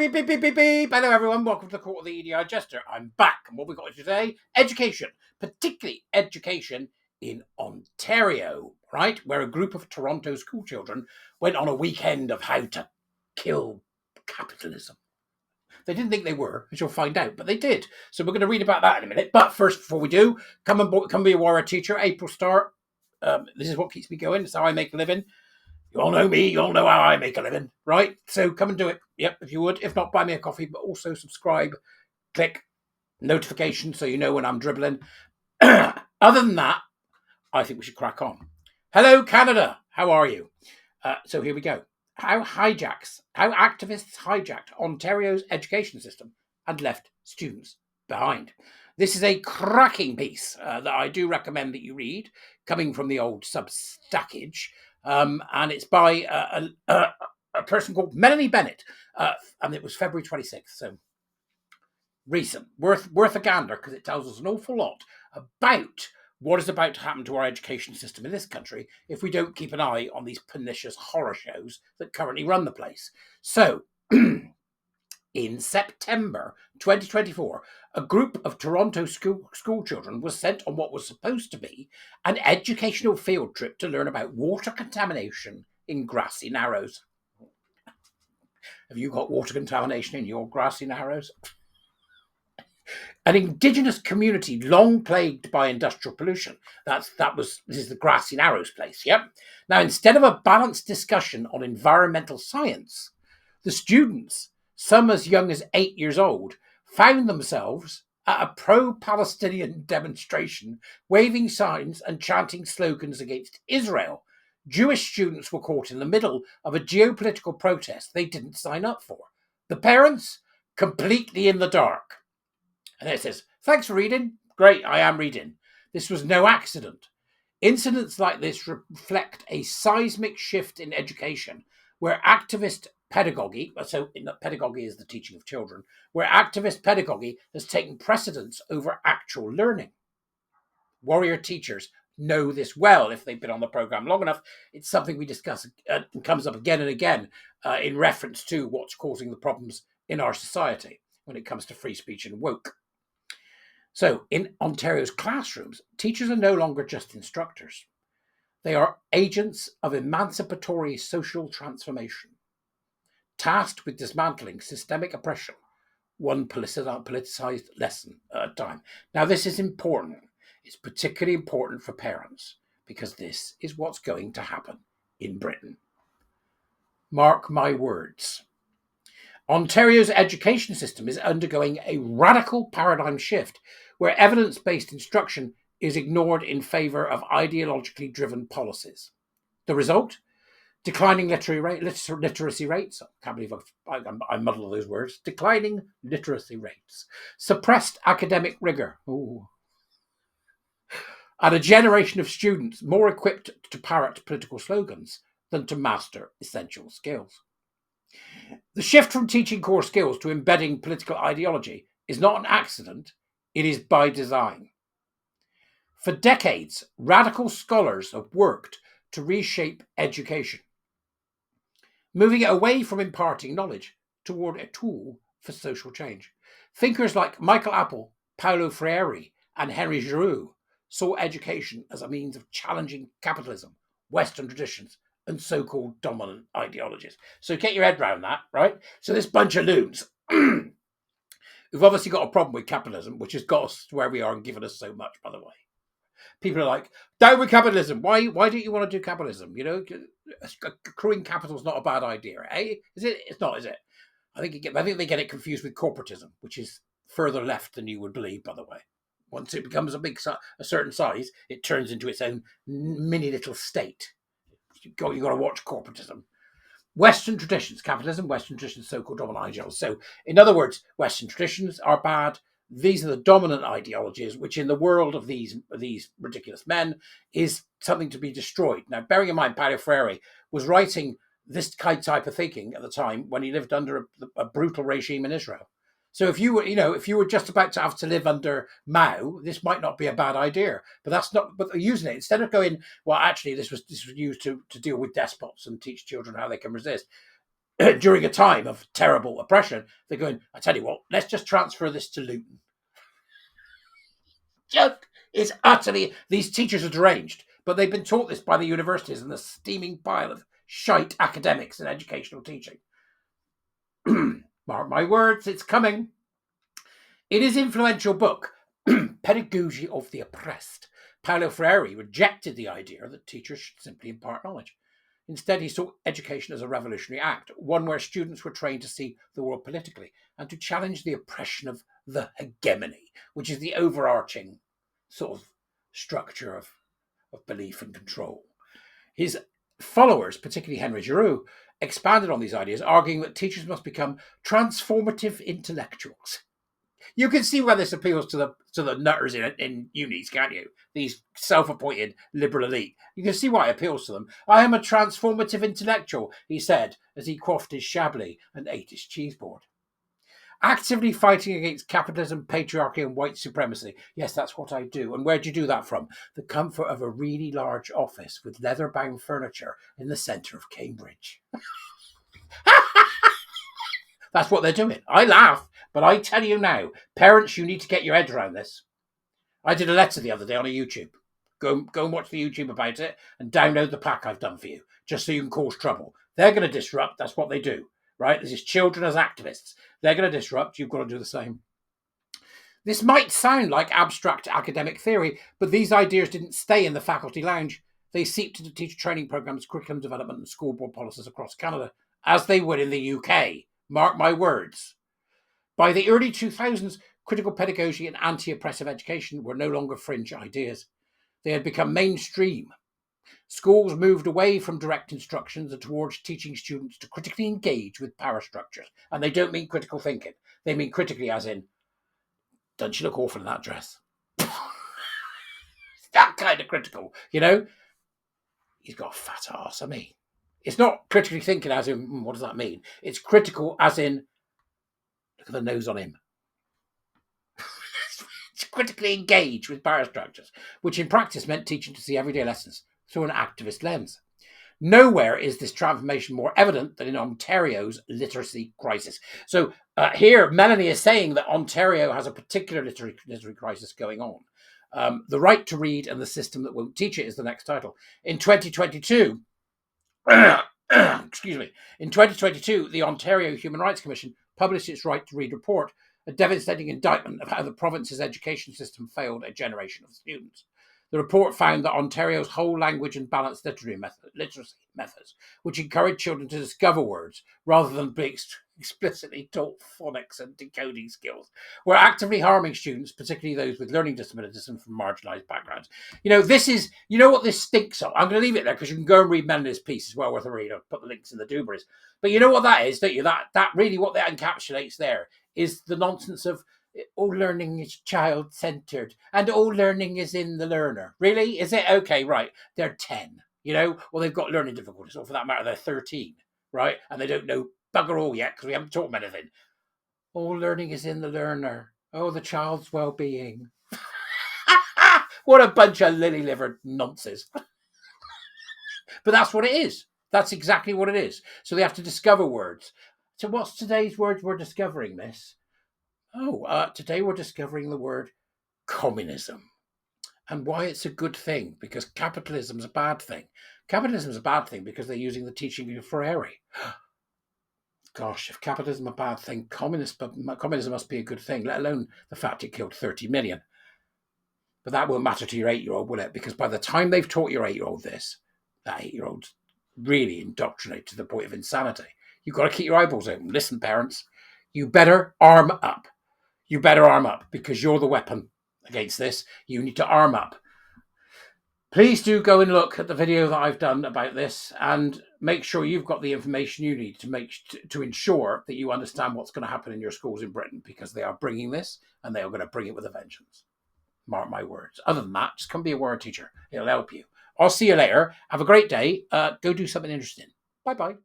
beep, beep, beep, beep, beep. Hello, everyone. Welcome to the Court of the Edijester. I'm back. And what we got today? Education, particularly education in Ontario, right? Where a group of Toronto school children went on a weekend of how to kill capitalism. They didn't think they were, as you'll find out, but they did. So we're going to read about that in a minute. But first, before we do, come be a warrior teacher. April start. This is what keeps me going. It's how I make a living. You all know me. You all know how I make a living, right? So come and do it. Yep, if you would. If not, buy me a coffee, but also subscribe, click notification so you know when I'm dribbling. Other than that, I think we should crack on. Hello, Canada. How are you? So here we go. How activists hijacked Ontario's education system and left students behind. This is a cracking piece that I do recommend that you read, coming from the old Substackage. And it's by a person called Melanie Bennett, and it was February 26th, so recent, worth a gander, because it tells us an awful lot about what is about to happen to our education system in this country if we don't keep an eye on these pernicious horror shows that currently run the place. So, in September 2024, a group of Toronto school children was sent on what was supposed to be an educational field trip to learn about water contamination in Grassy Narrows. Have you got water contamination in your Grassy Narrows? An Indigenous community long plagued by industrial pollution. This is the Grassy Narrows place, yep. Now, instead of a balanced discussion on environmental science, the students, some as young as 8 years old, found themselves at a pro-Palestinian demonstration, waving signs and chanting slogans against Israel. Jewish students were caught in the middle of a geopolitical protest they didn't sign up for. The parents, completely in the dark. And it says, thanks for reading. Great, I am reading. This was no accident. Incidents like this reflect a seismic shift in education, where activist pedagogy, so pedagogy is the teaching of children, where activist pedagogy has taken precedence over actual learning. Warrior teachers know this well if they've been on the program long enough. It's something we discuss and comes up again and again in reference to what's causing the problems in our society when it comes to free speech and woke. So in Ontario's classrooms, teachers are no longer just instructors. They are agents of emancipatory social transformation, tasked with dismantling systemic oppression, one politicized lesson at a time. Now, this is important. It's particularly important for parents because this is what's going to happen in Britain. Mark my words. Ontario's education system is undergoing a radical paradigm shift where evidence-based instruction is ignored in favour of ideologically driven policies. The result? Declining literacy rates. I can't believe I muddle those words. Declining literacy rates. Suppressed academic rigour. Ooh. And a generation of students more equipped to parrot political slogans than to master essential skills. The shift from teaching core skills to embedding political ideology is not an accident, it is by design. For decades, radical scholars have worked to reshape education, moving it away from imparting knowledge toward a tool for social change. Thinkers like Michael Apple, Paulo Freire, and Henry Giroux saw education as a means of challenging capitalism, Western traditions, and so-called dominant ideologies. So get your head around that, right? So this bunch of loons who've obviously got a problem with capitalism, which has got us to where we are and given us so much, by the way. People are like, down with capitalism. Why don't you want to do capitalism? You know, accruing capital is not a bad idea, eh? Is it? It's not, is it? I think they get it confused with corporatism, which is further left than you would believe, by the way. Once it becomes a certain size, it turns into its own mini little state. You got to watch corporatism. Western traditions, capitalism, Western traditions, so-called dominant ideologies. So, in other words, Western traditions are bad. These are the dominant ideologies, which in the world of these ridiculous men is something to be destroyed. Now, bearing in mind, Paulo Freire was writing this type of thinking at the time when he lived under a brutal regime in Israel. So if you were just about to have to live under Mao, this might not be a bad idea. But that's not. But they're using it instead of going, well, actually, this was used to deal with despots and teach children how they can resist. during a time of terrible oppression, they're going, I tell you what, let's just transfer this to Luton. Just, it's utterly, these teachers are deranged, but they've been taught this by the universities and the steaming pile of shite academics and educational teaching. Mark my words, it's coming. In his influential book, Pedagogy of the Oppressed, Paulo Freire rejected the idea that teachers should simply impart knowledge. Instead, he saw education as a revolutionary act, one where students were trained to see the world politically and to challenge the oppression of the hegemony, which is the overarching sort of structure of belief and control. His followers, particularly Henry Giroux, expanded on these ideas, arguing that teachers must become transformative intellectuals. You can see why this appeals to the nutters in unis, can't you? These self-appointed liberal elite. You can see why it appeals to them. I am a transformative intellectual, he said, as he quaffed his Chablis and ate his cheese board. Actively fighting against capitalism, patriarchy, and white supremacy. Yes, that's what I do. And where'd you do that from? The comfort of a really large office with leather-bound furniture in the centre of Cambridge. That's what they're doing. I laugh, but I tell you now, parents, you need to get your head around this. I did a letter the other day on a YouTube. Go and watch the YouTube about it and download the pack I've done for you, just so you can cause trouble. They're going to disrupt. That's what they do, right? This is children as activists. They're going to disrupt. You've got to do the same. This might sound like abstract academic theory, but these ideas didn't stay in the faculty lounge. They seeped into teacher training programs, curriculum development, and school board policies across Canada, as they would in the UK. Mark my words. By the early 2000s, critical pedagogy and anti-oppressive education were no longer fringe ideas. They had become mainstream. Schools moved away from direct instructions and towards teaching students to critically engage with power structures. And they don't mean critical thinking. They mean critically as in, don't you look awful in that dress? That kind of critical, you know? He's got a fat arse, hasn't he? It's not critically thinking as in, what does that mean? It's critical as in, look at the nose on him. To critically engage with power structures, which in practice meant teaching to see everyday lessons through an activist lens. Nowhere is this transformation more evident than in Ontario's literacy crisis. So here, Melanie is saying that Ontario has a particular literary crisis going on. The right to read and the system that won't teach it is the next title. In 2022, excuse me, in 2022, the Ontario Human Rights Commission published its Right to Read report, a devastating indictment of how the province's education system failed a generation of students. The report found that Ontario's whole language and balanced literacy methods, which encourage children to discover words rather than be explicitly taught phonics and decoding skills, were actively harming students, particularly those with learning disabilities and from marginalised backgrounds. You know, this is, you know what this stinks of? I'm going to leave it there because you can go and read Melanie's piece. It's well worth a read. I'll put the links in the dooberies. But you know what that is, don't you? That really what that encapsulates there is the nonsense of all learning is child-centered and all learning is in the learner. Really? Is it? Okay, right. They're 10, you know, or they've got learning difficulties, or for that matter, they're 13, right? And they don't know bugger all yet because we haven't taught them anything. All learning is in the learner. Oh, the child's well-being. What a bunch of lily-livered nonsense. But that's what it is. That's exactly what it is. So they have to discover words. So what's today's words we're discovering, miss? Oh, today we're discovering the word communism and why it's a good thing, because capitalism's a bad thing. Capitalism's a bad thing because they're using the teaching of Freire. Gosh, if capitalism is a bad thing, communism must be a good thing, let alone the fact it killed 30 million. But that won't matter to your 8-year-old, will it? Because by the time they've taught your 8-year-old this, that 8-year-old's really indoctrinated to the point of insanity. You've got to keep your eyeballs open. Listen, parents, you better arm up. You better arm up because you're the weapon against this. You need to arm up. Please do go and look at the video that I've done about this and make sure you've got the information you need to ensure that you understand what's going to happen in your schools in Britain, because they are bringing this and they are going to bring it with a vengeance. Mark my words. Other than that, just come be a word teacher. It'll help you. I'll see you later. Have a great day. Go do something interesting. Bye-bye.